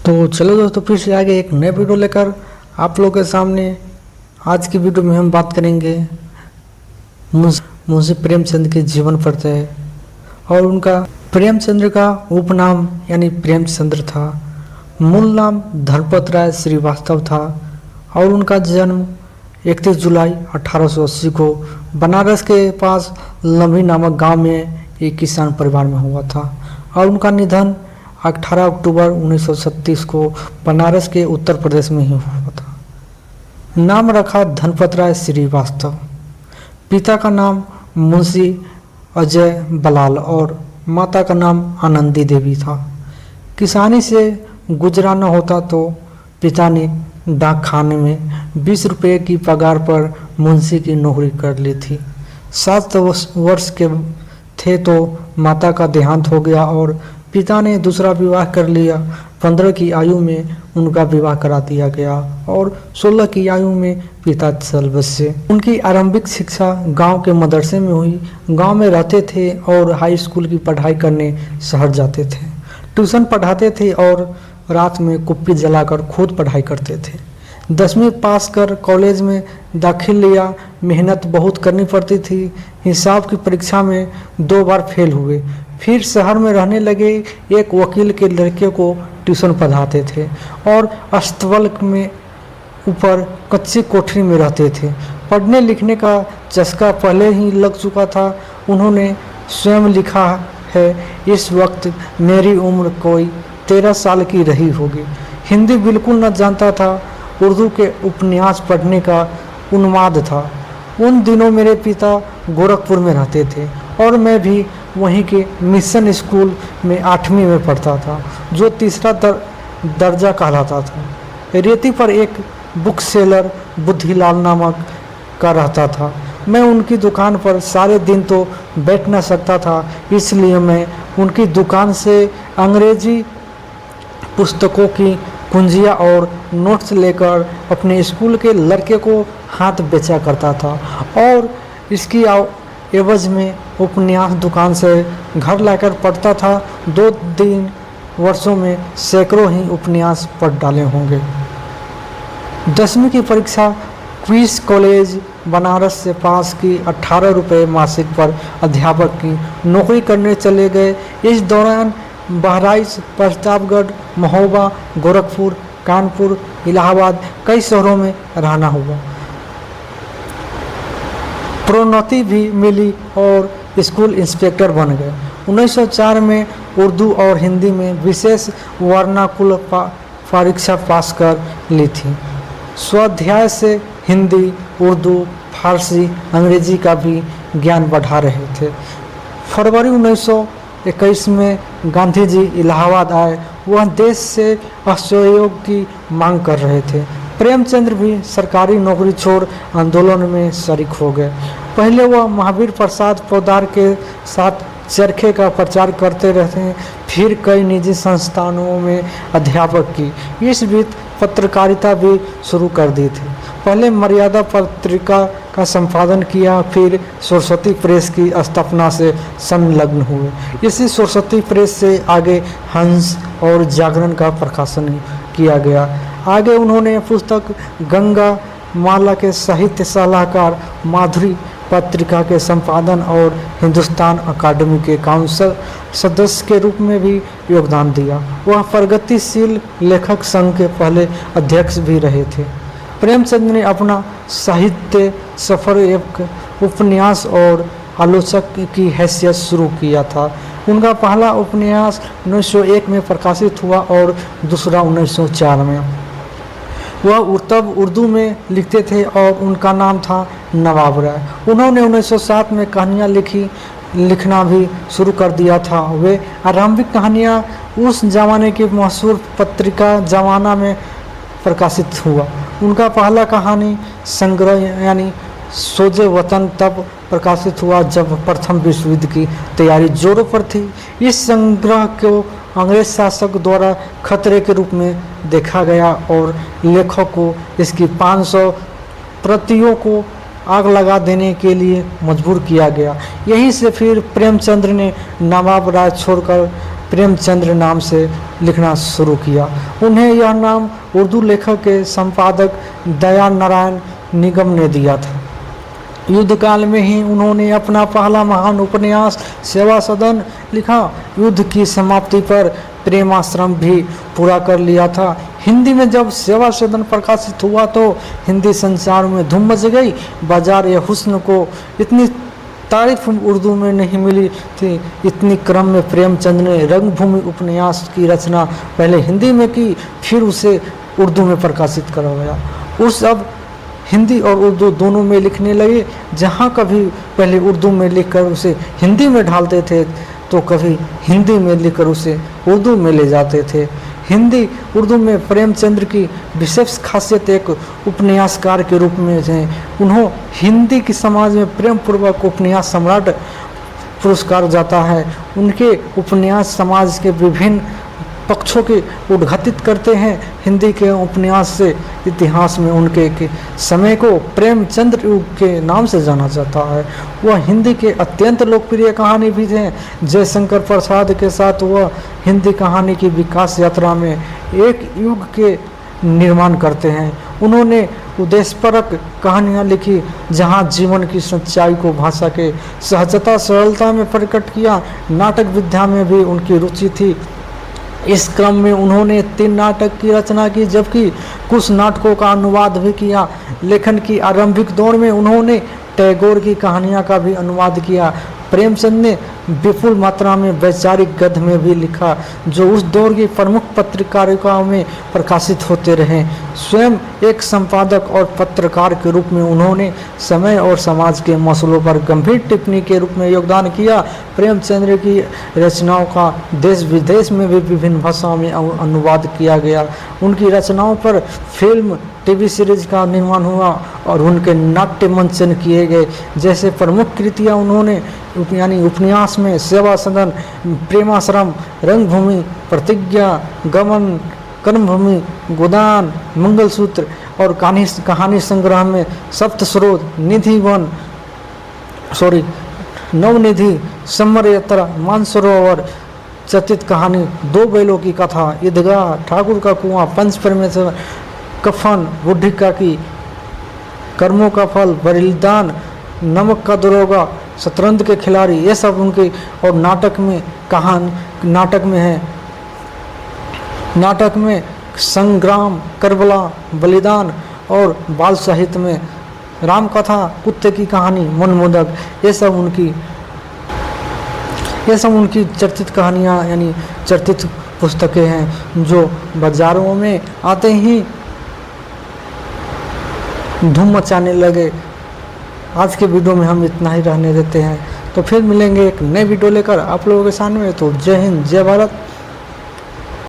तो चलो दोस्तों, फिर से आगे एक नए वीडियो लेकर आप लोगों के सामने। आज की वीडियो में हम बात करेंगे मुंशी प्रेमचंद के जीवन पर और उनका प्रेमचंद्र का उपनाम यानी प्रेमचंद्र था। मूल नाम धनपत राय श्रीवास्तव था और उनका जन्म 31 जुलाई 1880 को बनारस के पास लम्भी नामक गांव में एक किसान परिवार में हुआ था और उनका निधन 18 अक्टूबर 1936 को बनारस के उत्तर प्रदेश में ही हुआ था। नाम रखा धनपत राय श्रीवास्तव। पिता का नाम मुंशी अजय बलाल और माता का नाम आनंदी देवी था। किसानी से गुजराना होता तो पिता ने डाक खाने में 20 रुपये की पगार पर मुंशी की नौकरी कर ली थी। 7 वर्ष के थे तो माता का देहांत हो गया और पिता ने दूसरा विवाह कर लिया। 15 की आयु में उनका विवाह करा दिया गया और 16 की आयु में पिता चल बसे। उनकी आरंभिक शिक्षा गांव के मदरसे में हुई। गांव में रहते थे और हाई स्कूल की पढ़ाई करने शहर जाते थे। ट्यूशन पढ़ाते थे और रात में कुप्पी जलाकर खुद पढ़ाई करते थे। 10वीं पास कर कॉलेज में दाखिल लिया। मेहनत बहुत करनी पड़ती थी। हिसाब की परीक्षा में 2 बार फेल हुए। फिर शहर में रहने लगे। एक वकील के लड़के को ट्यूशन पढ़ाते थे और अस्तबल में ऊपर कच्ची कोठरी में रहते थे। पढ़ने लिखने का चस्का पहले ही लग चुका था। उन्होंने स्वयं लिखा है, इस वक्त मेरी उम्र कोई 13 साल की रही होगी। हिंदी बिल्कुल न जानता था। उर्दू के उपन्यास पढ़ने का उन्माद था। उन दिनों मेरे पिता गोरखपुर में रहते थे और मैं भी वहीं के मिशन स्कूल में 8वीं में पढ़ता था, जो तीसरा दर्जा कहलाता था। रेती पर एक बुक सेलर बुद्धिलाल नामक का रहता था। मैं उनकी दुकान पर सारे दिन तो बैठ न सकता था, इसलिए मैं उनकी दुकान से अंग्रेजी पुस्तकों की कुंजियाँ और नोट्स लेकर अपने स्कूल के लड़के को हाथ बेचा करता था और इसकी एवज में उपन्यास दुकान से घर लाकर पढ़ता था। 2-3 वर्षों में सैकड़ों ही उपन्यास पढ़ डाले होंगे। 10वीं की परीक्षा क्वींस कॉलेज बनारस से पास की। 18 रुपये मासिक पर अध्यापक की नौकरी करने चले गए। इस दौरान बहराइच, प्रतापगढ़, महोबा, गोरखपुर, कानपुर, इलाहाबाद कई शहरों में रहना हुआ। प्रोन्नति भी मिली और स्कूल इंस्पेक्टर बन गए। 1904 में उर्दू और हिंदी में विशेष वर्नाकुल परीक्षा पास कर ली थी। स्वाध्याय से हिंदी, उर्दू, फारसी, अंग्रेजी का भी ज्ञान बढ़ा रहे थे। फरवरी 1921 में गांधी जी इलाहाबाद आए। वह देश से असहयोग की मांग कर रहे थे। प्रेमचंद्र भी सरकारी नौकरी छोड़ आंदोलन में शरीक हो गए। पहले वह महावीर प्रसाद पोद्दार के साथ चरखे का प्रचार करते रहते हैं, फिर कई निजी संस्थानों में अध्यापक की। इस बीच पत्रकारिता भी शुरू कर दी थी। पहले मर्यादा पत्रिका का संपादन किया, फिर सरस्वती प्रेस की स्थापना से संलग्न हुए। इसी सरस्वती प्रेस से आगे हंस और जागरण का प्रकाशन किया गया। आगे उन्होंने पुस्तक गंगा माला के साहित्य सलाहकार, माधुरी पत्रिका के संपादन और हिंदुस्तान अकादमी के काउंसिल सदस्य के रूप में भी योगदान दिया। वह प्रगतिशील लेखक संघ के पहले अध्यक्ष भी रहे थे। प्रेमचंद ने अपना साहित्य सफर एक उपन्यास और आलोचक की हैसियत शुरू किया था। उनका पहला उपन्यास 1901 में प्रकाशित हुआ और दूसरा 1904 में। वह तब उर्दू में लिखते थे और उनका नाम था नवाब राय। उन्होंने 1907 में कहानियाँ लिखना भी शुरू कर दिया था। वे आरंभिक कहानियाँ उस जमाने की मशहूर पत्रिका जमाना में प्रकाशित हुआ। उनका पहला कहानी संग्रह यानी सोजे वतन तब प्रकाशित हुआ जब प्रथम विश्व युद्ध की तैयारी जोरों पर थी। इस संग्रह को अंग्रेज शासक द्वारा खतरे के रूप में देखा गया और लेखक को इसकी 500 प्रतियों को आग लगा देने के लिए मजबूर किया गया। यहीं से फिर प्रेमचंद्र ने नवाब राय छोड़कर प्रेमचंद्र नाम से लिखना शुरू किया। उन्हें यह नाम उर्दू लेखक के संपादक दया नारायण निगम ने दिया था। युद्ध काल में ही उन्होंने अपना पहला महान उपन्यास सेवा सदन लिखा। युद्ध की समाप्ति पर प्रेमाश्रम भी पूरा कर लिया था। हिंदी में जब सेवा सदन प्रकाशित हुआ तो हिंदी संसार में धूम मच गई। बाजार ए हुस्न को इतनी तारीफ उर्दू में नहीं मिली थी। इतनी क्रम में प्रेमचंद ने रंगभूमि उपन्यास की रचना पहले हिंदी में की, फिर उसे उर्दू में प्रकाशित करवाया। उस अब हिंदी और उर्दू दोनों में लिखने लगे। जहाँ कभी पहले उर्दू में लिखकर उसे हिंदी में ढालते थे तो कभी हिंदी में लिखकर उसे उर्दू में ले जाते थे। हिंदी उर्दू में प्रेमचंद्र की विशेष खासियत एक उपन्यासकार के रूप में है। उन्होंने हिंदी की समाज में प्रेम पूर्वक उपन्यास सम्राट पुरस्कार जाता है। उनके उपन्यास समाज के विभिन्न पक्षों के उद्घाटित करते हैं। हिंदी के उपन्यास से इतिहास में उनके के समय को प्रेमचंद्र युग के नाम से जाना जाता है। वह हिंदी के अत्यंत लोकप्रिय कहानी भी थे। जयशंकर प्रसाद के साथ वह हिंदी कहानी की विकास यात्रा में एक युग के निर्माण करते हैं। उन्होंने उद्देश्यपरक कहानियाँ लिखी जहाँ जीवन की सच्चाई को भाषा के सहजता सरलता में प्रकट किया। नाटक विद्या में भी उनकी रुचि थी। इस क्रम में उन्होंने 3 नाटक की रचना की, जबकि कुछ नाटकों का अनुवाद भी किया। लेखन की आरंभिक दौर में उन्होंने टैगोर की कहानियाँ का भी अनुवाद किया। प्रेमचंद ने विपुल मात्रा में वैचारिक गद्य में भी लिखा, जो उस दौर की प्रमुख पत्रिकाओं में प्रकाशित होते रहे। स्वयं एक संपादक और पत्रकार के रूप में उन्होंने समय और समाज के मसलों पर गंभीर टिप्पणी के रूप में योगदान किया। प्रेमचंद्र की रचनाओं का देश विदेश में भी विभिन्न भाषाओं में अनुवाद किया गया। उनकी रचनाओं पर फिल्म, टीवी सीरीज का निर्माण हुआ और उनके नाट्य मंचन किए गए। जैसे प्रमुख कृतियाँ उन्होंने यानी उपन्यास में सेवा सदन, प्रेमाश्रम, रंगभूमि, प्रतिज्ञा, गमन, कर्मभूमि, गोदान, मंगलसूत्र और कहानी संग्रह में सप्तस्रोत, नवनिधि, समर यात्रा, मानसरोवर, चर्चित कहानी, 2 बैलों की कथा, ईदगाह, ठाकुर का कुआं, पंच परमेश्वर, कफन, बुढ़ी काकी, कर्मों का फल, बलिदान, नमक का दरोगा, शतरंज के खिलाड़ी, ये सब उनके। और नाटक में है। नाटक में संग्राम, करबला, बलिदान और बाल साहित्य में राम कथा, कुत्ते की कहानी, मनमोदक, ये सब उनकी चर्चित कहानियाँ यानी चर्चित पुस्तकें हैं, जो बाजारों में आते ही धूम मचाने लगे। आज के वीडियो में हम इतना ही रहने देते हैं, तो फिर मिलेंगे एक नए वीडियो लेकर आप लोगों के सामने। तो जय हिंद, जय भारत।